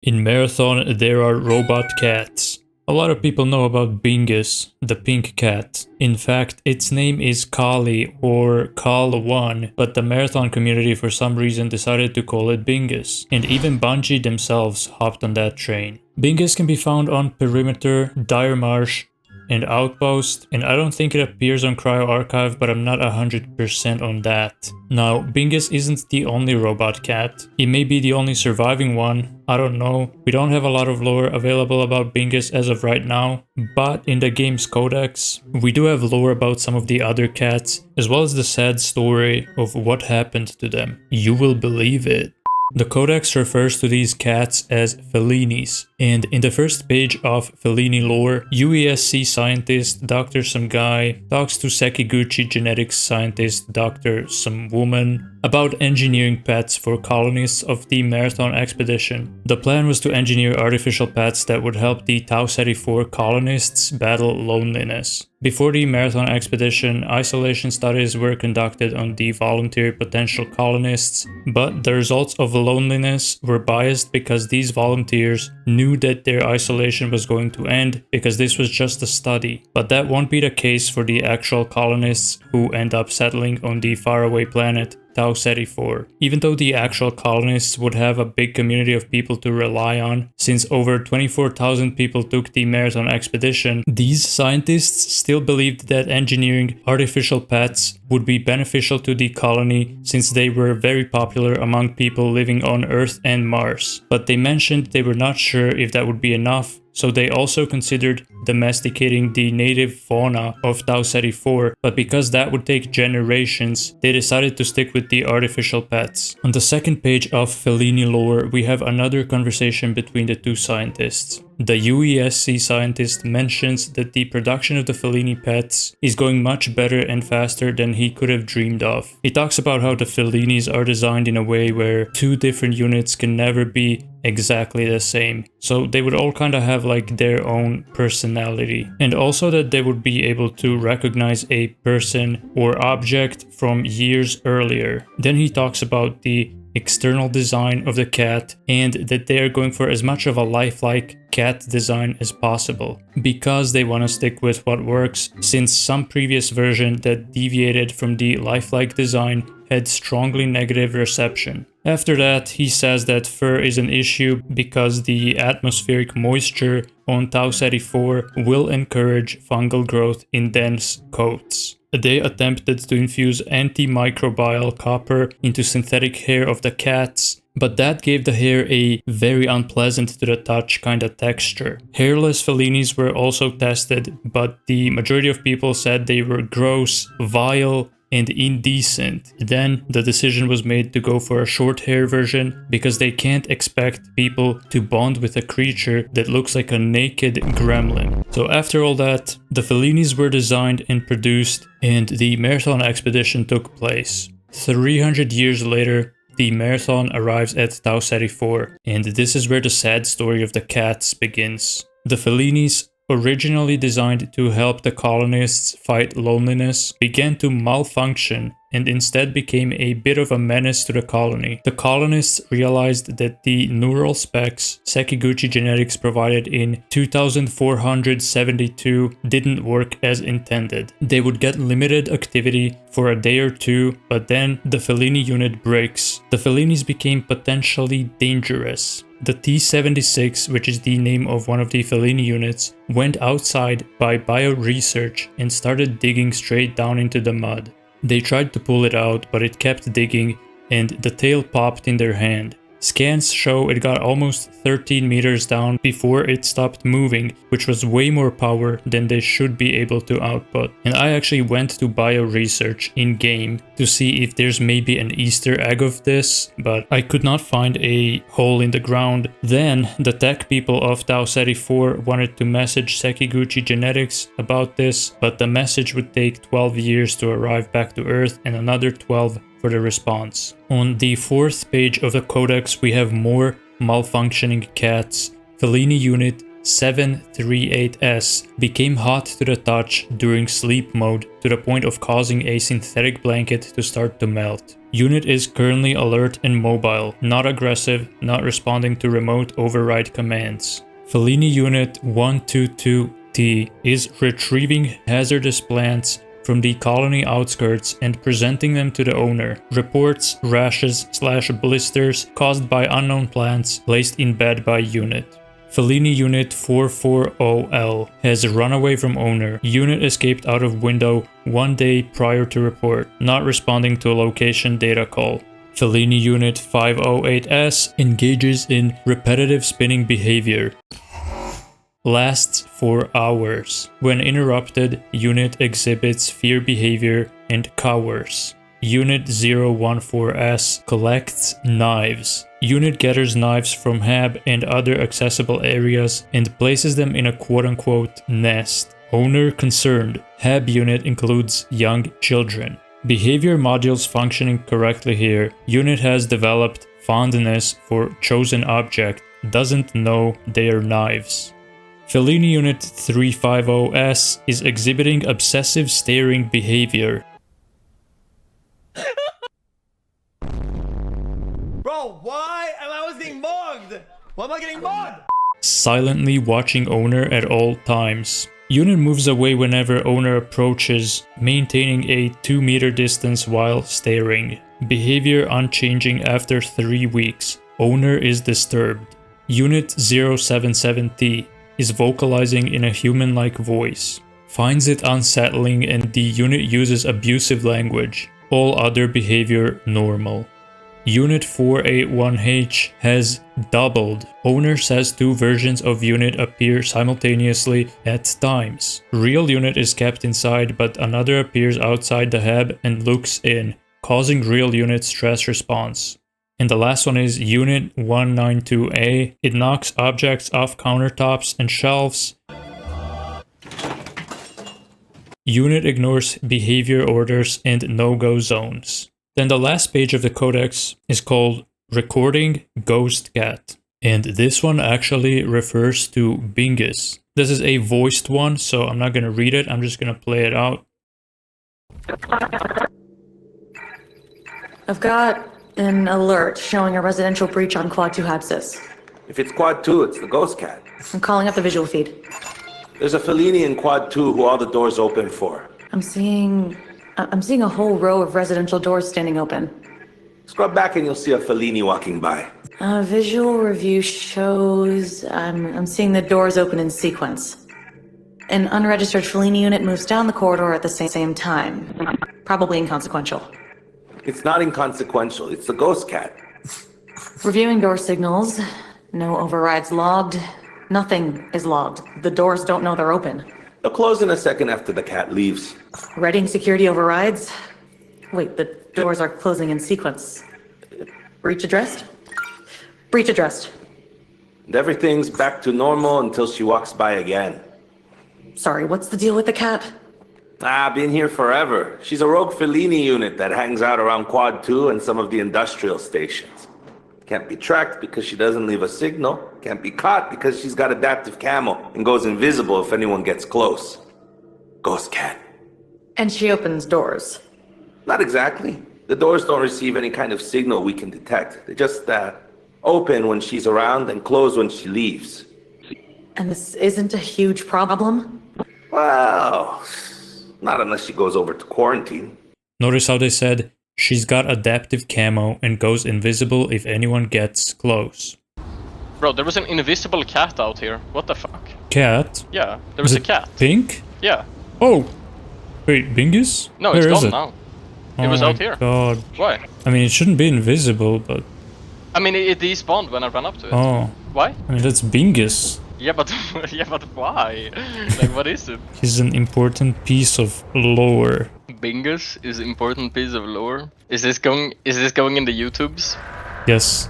In Marathon, there are robot cats. A lot of people know about Bingus, the pink cat. In fact, its name is Kali or Kal1, but the Marathon community for some reason decided to call it Bingus. And even Bungie themselves hopped on that train. Bingus can be found on Perimeter, Dire Marsh, and Outpost, and I don't think it appears on Cryo Archive, but I'm not 100% on that. Now, Bingus isn't the only robot cat. It may be the only surviving one, I don't know. We don't have a lot of lore available about Bingus as of right now, but in the game's codex, we do have lore about some of the other cats, as well as the sad story of what happened to them. You will believe it. The codex refers to these cats as Fellinis, and in the first page of Fellini lore, UESC scientist Dr. Some Guy talks to Sekiguchi genetics scientist Dr. Some Woman about engineering pets for colonists of the Marathon expedition. The plan was to engineer artificial pets that would help the Tau Ceti 4 colonists battle loneliness. Before the Marathon expedition, isolation studies were conducted on the volunteer potential colonists, but the results of loneliness were biased because these volunteers knew that their isolation was going to end because this was just a study. But that won't be the case for the actual colonists who end up settling on the faraway planet Tau Ceti 4. Even though the actual colonists would have a big community of people to rely on, since over 24,000 people took the Marathon expedition, these scientists still believed that engineering artificial pets would be beneficial to the colony since they were very popular among people living on Earth and Mars. But they mentioned they were not sure if that would be enough, so they also considered domesticating the native fauna of Tau Ceti 4, but because that would take generations, they decided to stick with the artificial pets. On the second page of Fellini lore, we have another conversation between the two scientists. The UESC scientist mentions that the production of the Fellini pets is going much better and faster than he could have dreamed of. He talks about how the Fellinis are designed in a way where two different units can never be exactly the same. So they would all kind of have like their own personality. And also that they would be able to recognize a person or object from years earlier. Then he talks about the external design of the cat and that they are going for as much of a lifelike cat design as possible because they want to stick with what works, since some previous version that deviated from the lifelike design had strongly negative reception. After that, he says that fur is an issue because the atmospheric moisture on Tau Ceti 4 will encourage fungal growth in dense coats. They attempted to infuse antimicrobial copper into synthetic hair of the cats, but that gave the hair a very unpleasant to the touch kind of texture. Hairless Fellinis were also tested, but the majority of people said they were gross, vile, and indecent. Then the decision was made to go for a short hair version because they can't expect people to bond with a creature that looks like a naked gremlin. So after all that, the Fellinis were designed and produced, and the Marathon expedition took place. 300 years later, the Marathon arrives at Tau Ceti 4, and this is where the sad story of the cats begins. The Fellinis, originally designed to help the colonists fight loneliness, began to malfunction and instead became a bit of a menace to the colony. The colonists realized that the neural specs Sekiguchi genetics provided in 2472 didn't work as intended. They would get limited activity for a day or two, but then the Fellini unit breaks. The Fellinis became potentially dangerous. The T-76, which is the name of one of the Fellini units, went outside by bioresearch and started digging straight down into the mud. They tried to pull it out, but it kept digging and the tail popped in their hand. Scans show it got almost 13 meters down before it stopped moving, which was way more power than they should be able to output. And I actually went to bioresearch in-game to see if there's maybe an Easter egg of this, but I could not find a hole in the ground. Then the tech people of Tau Ceti 4 wanted to message Sekiguchi Genetics about this, but the message would take 12 years to arrive back to Earth and another 12 for the response. On the fourth page of the codex, we have more malfunctioning cats. Fellini Unit 738S became hot to the touch during sleep mode to the point of causing a synthetic blanket to start to melt. Unit is currently alert and mobile, not aggressive, not responding to remote override commands. Fellini Unit 122T is retrieving hazardous plants from the colony outskirts and presenting them to the owner. Reports rashes/blisters caused by unknown plants placed in bed by Unit. Fellini Unit 440L has run away from owner. Unit escaped out of window 1 day prior to report, not responding to a location data call. Fellini Unit 508S engages in repetitive spinning behavior. Lasts for hours. When interrupted, Unit exhibits fear behavior and cowers. Unit 014S collects knives. Unit gathers knives from hab and other accessible areas and places them in a quote-unquote nest. Owner concerned. Hab unit includes young children. Behavior modules functioning correctly here. Unit has developed fondness for chosen object. Doesn't know they are knives. Fellini Unit 350S is exhibiting obsessive staring behavior. Bro, why am I getting mugged? Why am I getting mugged? Silently watching owner at all times. Unit moves away whenever owner approaches, maintaining a 2-meter distance while staring. Behavior unchanging after 3 weeks. Owner is disturbed. Unit 077T is vocalizing in a human-like voice. Finds it unsettling and the unit uses abusive language. All other behavior normal. Unit 481H has doubled. Owner says 2 versions of unit appear simultaneously at times. Real unit is kept inside, but another appears outside the hab and looks in, causing real unit stress response. And the last one is Unit 192A. It knocks objects off countertops and shelves. Unit ignores behavior orders and no-go zones. Then the last page of the codex is called Recording Ghost Cat. And this one actually refers to Bingus. This is a voiced one, so I'm not going to read it. I'm just going to play it out. I've got an alert showing a residential breach on Quad 2 Habsis. If it's Quad 2, it's the Ghost Cat. I'm calling up the visual feed. There's a Fellini in Quad 2 who all the doors open for. I'm seeing a whole row of residential doors standing open. Scrub back and you'll see a Fellini walking by. Visual review shows I'm seeing the doors open in sequence. An unregistered Fellini unit moves down the corridor at the same time. Probably inconsequential. It's not inconsequential, it's the Ghost Cat. Reviewing door signals. No overrides logged. Nothing is logged. The doors don't know they're open. They'll close in a second after the cat leaves. Readying security overrides. Wait, the doors are closing in sequence. Breach addressed? Breach addressed. And everything's back to normal until she walks by again. Sorry, what's the deal with the cat? Been here forever. She's a rogue Fellini unit that hangs out around Quad 2 and some of the industrial stations. Can't be tracked because she doesn't leave a signal. Can't be caught because she's got adaptive camo and goes invisible if anyone gets close. Ghost Cat. And she opens doors. Not exactly. The doors don't receive any kind of signal we can detect. They just open when she's around and close when she leaves. And this isn't a huge problem? Well, not unless she goes over to quarantine. Notice how they said she's got adaptive camo and goes invisible if anyone gets close. Bro, there was an invisible cat out here. What the fuck? Cat? Yeah, there was Is a cat. Pink? Yeah. Oh! Wait, Bingus? No, Where it's is gone it? now. Oh It was my out here. God. Why? I mean, it shouldn't be invisible, but... I mean, it despawned when I ran up to it. Oh. Why? I mean, that's Bingus. Yeah, but why? Like, what is it? He's an important piece of lore. Bingus is important piece of lore. Is this going in the YouTubes? Yes.